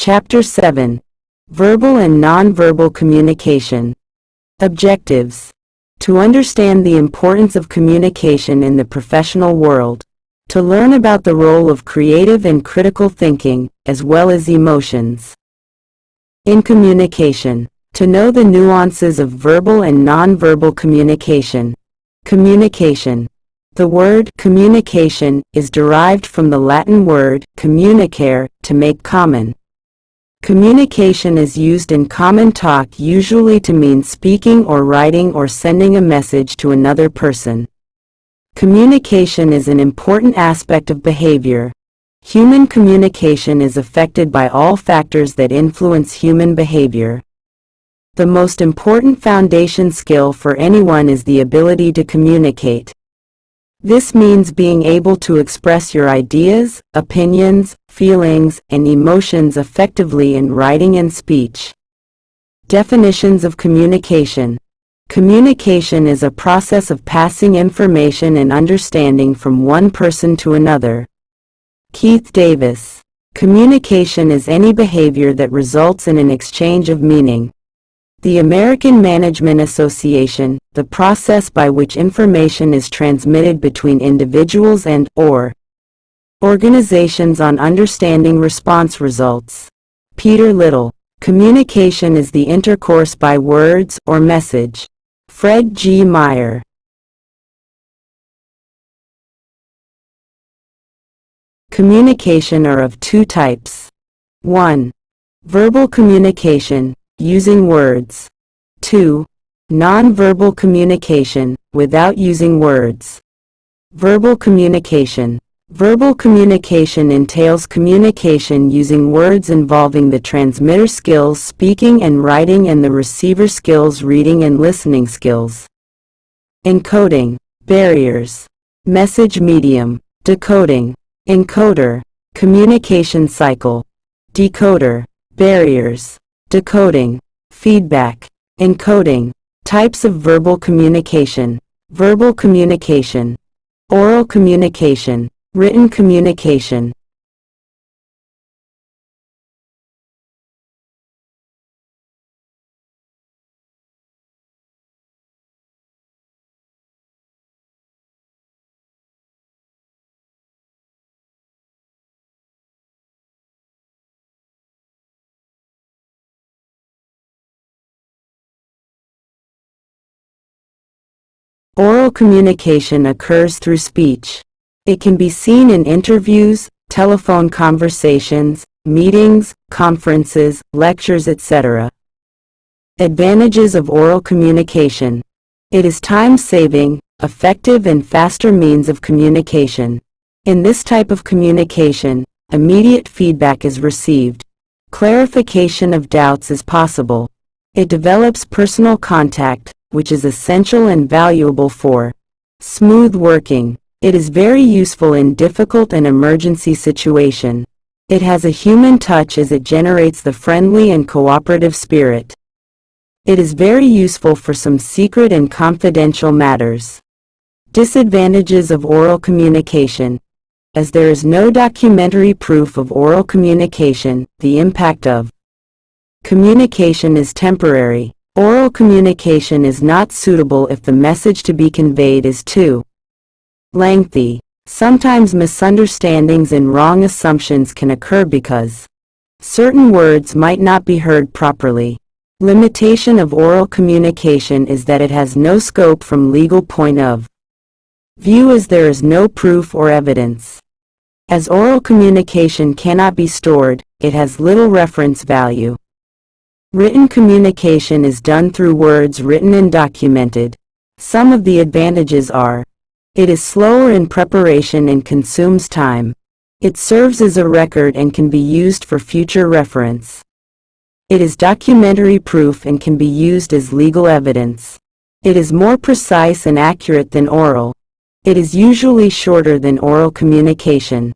Chapter 7. Verbal and Nonverbal Communication. Objectives. To understand the importance of communication in the professional world. To learn about the role of creative and critical thinking, as well as emotions. In communication. To know the nuances of verbal and nonverbal communication. Communication. The word communication is derived from the Latin word communicare, to make common. Communication is used in common talk usually to mean speaking or writing or sending a message to another person. Communication is an important aspect of behavior. Human communication is affected by all factors that influence human behavior. The most important foundation skill for anyone is the ability to communicate. This means being able to express your ideas, opinions, feelings, and emotions effectively in writing and speech. Definitions of communication. Communication is a process of passing information and understanding from one person to another. Keith Davis. Communication is any behavior that results in an exchange of meaning. The American Management Association, the process by which information is transmitted between individuals and/or organizations on understanding response results. Peter Little. Communication is the intercourse by words or message. Fred G. Meyer. Communication are of two types. 1. Verbal communication, using words. 2. Nonverbal communication, without using words. Verbal communication. Verbal communication entails communication using words involving the transmitter skills speaking and writing and the receiver skills reading and listening skills. Encoding. Barriers. Message medium. Decoding. Encoder. Communication cycle. Decoder. Barriers. Decoding. Feedback. Encoding. Types of verbal communication. Verbal communication. Oral communication. Written communication. Oral communication occurs through speech. It can be seen in interviews, telephone conversations, meetings, conferences, lectures, etc. Advantages of oral communication. It is time-saving, effective and faster means of communication. In this type of communication, immediate feedback is received. Clarification of doubts is possible. It develops personal contact, which is essential and valuable for smooth working. It is very useful in difficult and emergency situation. It has a human touch as it generates the friendly and cooperative spirit. It is very useful for some secret and confidential matters. Disadvantages of oral communication. As there is no documentary proof of oral communication, the impact of communication is temporary. Oral communication is not suitable if the message to be conveyed is too lengthy. Sometimes misunderstandings and wrong assumptions can occur because certain words might not be heard properly. Limitation of oral communication is that it has no scope from legal point of view as there is no proof or evidence. As oral communication cannot be stored, it has little reference value. Written communication is done through words written and documented. Some of the advantages are: it is slower in preparation and consumes time. It serves as a record and can be used for future reference. It is documentary proof and can be used as legal evidence. It is more precise and accurate than oral. It is usually shorter than oral communication.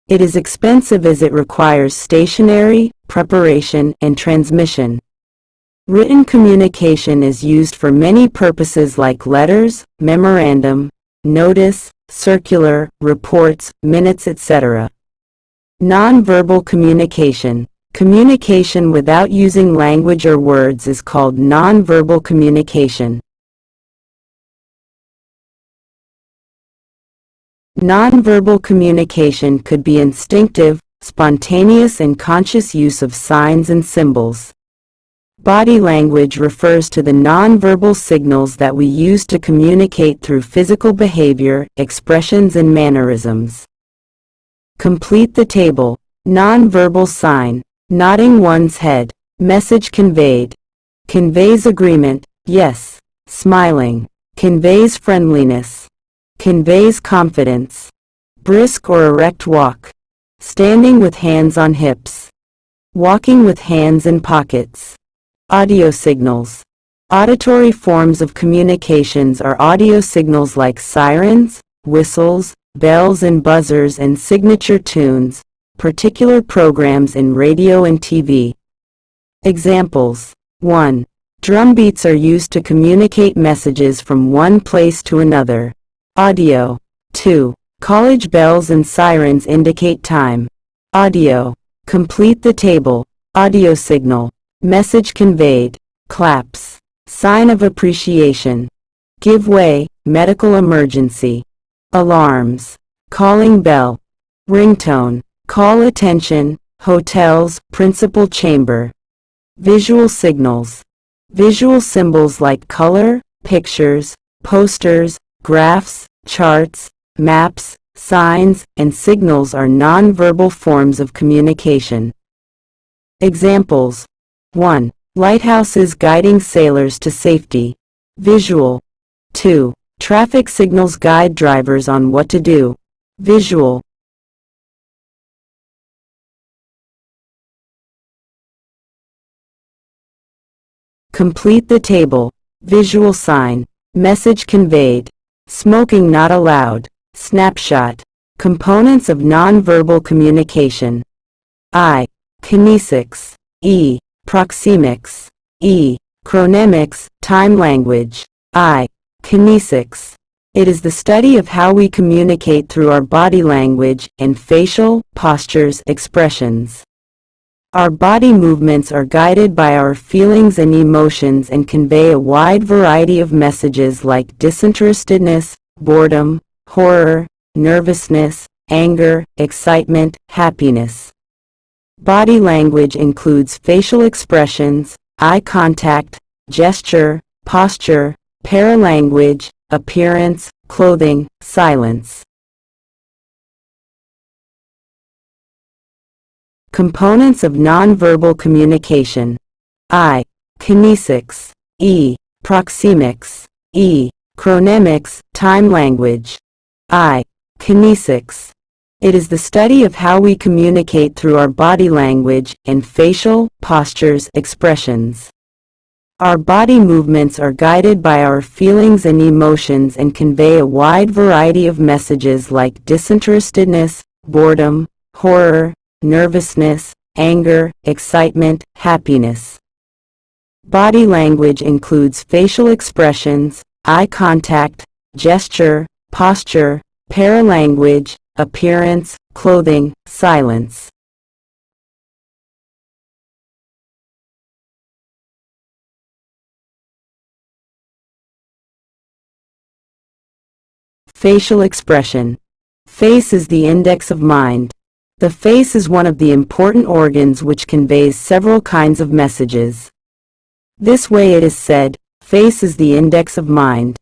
It is expensive as it requires stationery, preparation, and transmission. Written communication is used for many purposes like letters, memorandum, notice, circular, reports, minutes, etc. Nonverbal communication. Communication without using language or words is called nonverbal communication. Nonverbal communication could be instinctive, spontaneous and conscious use of signs and symbols. Body language refers to the nonverbal signals that we use to communicate through physical behavior, expressions and mannerisms. Complete the table. Nonverbal sign. Nodding one's head. Message conveyed. Conveys agreement, yes. Smiling. Conveys friendliness. Conveys confidence. Brisk or erect walk. Standing with hands on hips. Walking with hands in pockets. Audio signals. Auditory forms of communications are audio signals like sirens, whistles, bells and buzzers and signature tunes, particular programs in radio and TV. Examples. 1. Drum beats are used to communicate messages from one place to another. Audio. 2. College bells and sirens indicate time. Audio. Complete the table. Audio signal. Message conveyed. Claps. Sign of appreciation. Give way. Medical emergency. Alarms. Calling bell. Ringtone. Call attention. Hotels. Principal chamber. Visual signals. Visual symbols like color, pictures, posters, graphs, charts, maps, signs, and signals are nonverbal forms of communication. Examples. 1. Lighthouses guiding sailors to safety. Visual. 2. Traffic signals guide drivers on what to do. Visual. Complete the table. Visual sign. Message conveyed. Smoking not allowed. Snapshot. Components of nonverbal communication. I. Kinesics. E. Proxemics. E. Chronemics, time language. I. Kinesics. It is the study of how we communicate through our body language and facial, postures, expressions. Our body movements are guided by our feelings and emotions and convey a wide variety of messages like disinterestedness, boredom, horror, nervousness, anger, excitement, happiness. Body language includes facial expressions, eye contact, gesture, posture, paralanguage, appearance, clothing, silence. Components of nonverbal communication. I. Kinesics. E. Proxemics. E. Chronemics, time language. I. Kinesics. It is the study of how we communicate through our body language and facial, postures, expressions. Our body movements are guided by our feelings and emotions and convey a wide variety of messages like disinterestedness, boredom, horror, nervousness, anger, excitement, happiness. Body language includes facial expressions, eye contact, gesture, posture, paralanguage, appearance, clothing, silence. Facial expression. Face is the index of mind. The face is one of the important organs which conveys several kinds of messages. This way it is said, face is the index of mind.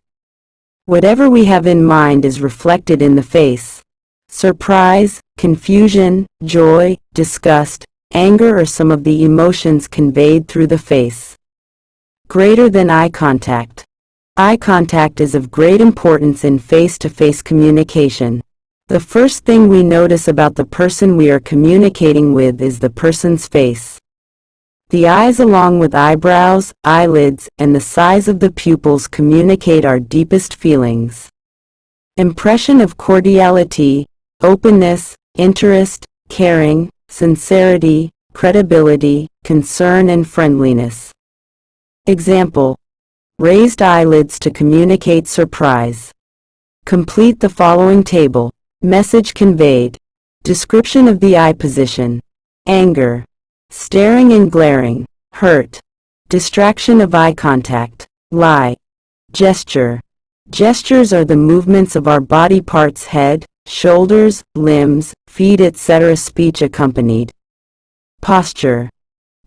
Whatever we have in mind is reflected in the face. Surprise, confusion, joy, disgust, anger are some of the emotions conveyed through the face. Greater than eye contact. Eye contact is of great importance in face-to-face communication. The first thing we notice about the person we are communicating with is the person's face. The eyes along with eyebrows, eyelids, and the size of the pupils communicate our deepest feelings. Impression of cordiality, openness, interest, caring, sincerity, credibility, concern and friendliness. Example. Raised eyelids to communicate surprise. Complete the following table. Message conveyed. Description of the eye position. Anger. staring and glaring, hurt, distraction of eye contact, lie, gesture. Gestures are the movements of our body parts: head, shoulders, limbs, feet, etc. Speech accompanied. Posture.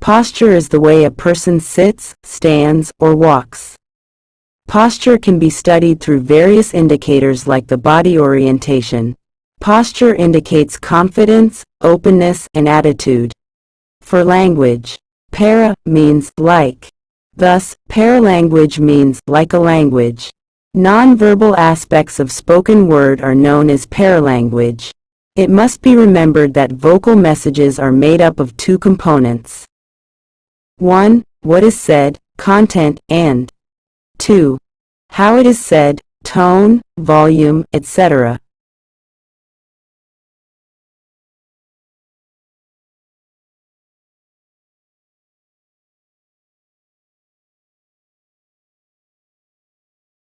Posture is the way a person sits, stands, or walks. Posture can be studied through various indicators like the body orientation. Posture indicates confidence, openness, and attitude. For language, para means like. Thus, paralanguage means like a language. Nonverbal aspects of spoken word are known as paralanguage. It must be remembered that vocal messages are made up of two components. 1. What is said, content, and 2. How it is said, tone, volume, etc.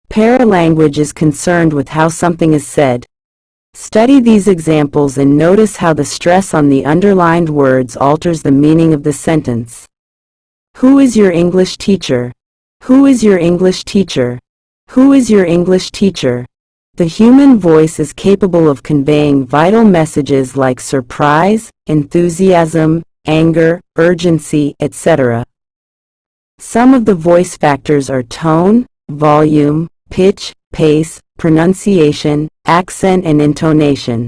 Paralanguage is concerned with how something is said. Study these examples and notice how the stress on the underlined words alters the meaning of the sentence. Who is your English teacher? Who is your English teacher? Who is your English teacher? The human voice is capable of conveying vital messages like surprise, enthusiasm, anger, urgency, etc. Some of the voice factors are tone, volume, pitch, pace, pronunciation, accent, and intonation.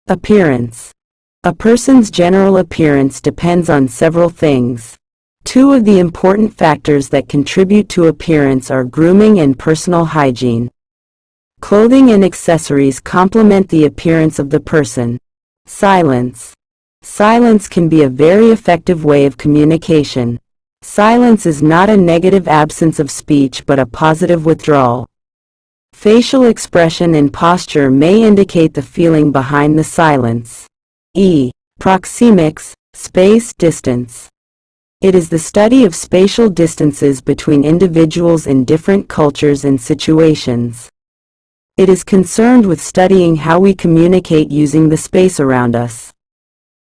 Appearance. A person's general appearance depends on several things. Two of the important factors that contribute to appearance are grooming and personal hygiene. Clothing and accessories complement the appearance of the person. Silence. Silence can be a very effective way of communication. Silence is not a negative absence of speech but a positive withdrawal. Facial expression and posture may indicate the feeling behind the silence. Proxemics, space, distance. It is the study of spatial distances between individuals in different cultures and situations. It is concerned with studying how we communicate using the space around us.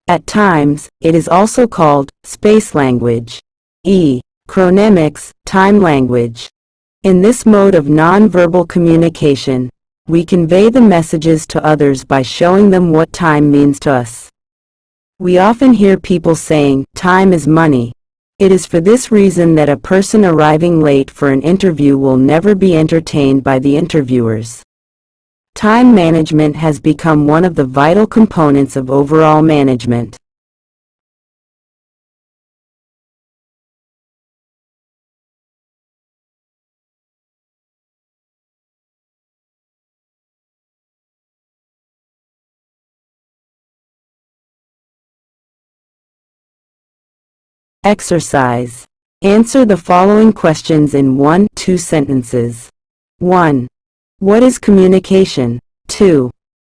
At times, it is also called space language. Chronemics, time language. In this mode of nonverbal communication, we convey the messages to others by showing them what time means to us. We often hear people saying, "Time is money." It is for this reason that a person arriving late for an interview will never be entertained by the interviewers. Time management has become one of the vital components of overall management. Exercise. Answer the following questions in 1-2 sentences. 1. What is communication? 2.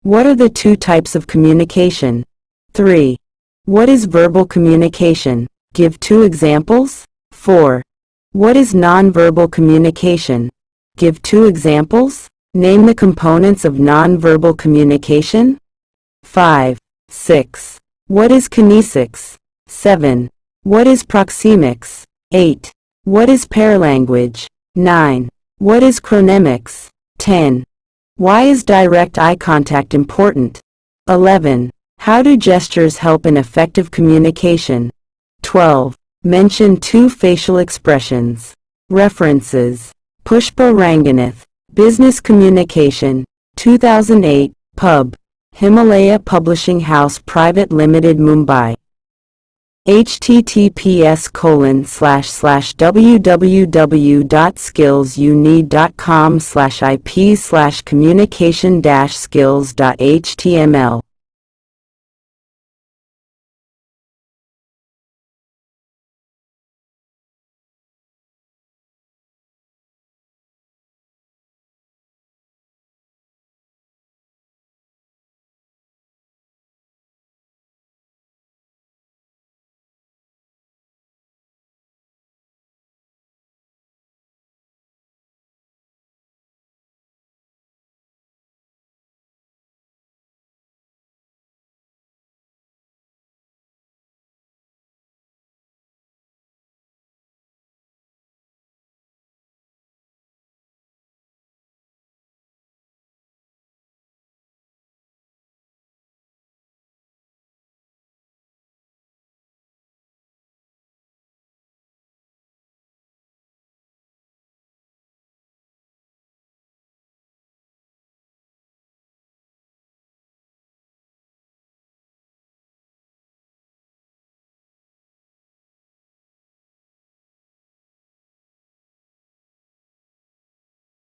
What are the two types of communication? 3. What is verbal communication? Give 2 examples. 4. What is nonverbal communication? Give 2 examples. Name the components of nonverbal communication. 5. 6. What is kinesics? 7. What is proxemics? 8. What is paralanguage? 9. What is chronemics? 10. Why is direct eye contact important? 11. How do gestures help in effective communication? 12. Mention 2 facial expressions. References. Pushpa Ranganath, Business Communication, 2008, Pub. Himalaya Publishing House Private Limited, Mumbai. https://www.skillsyouneed.com/ip/communication-skills.html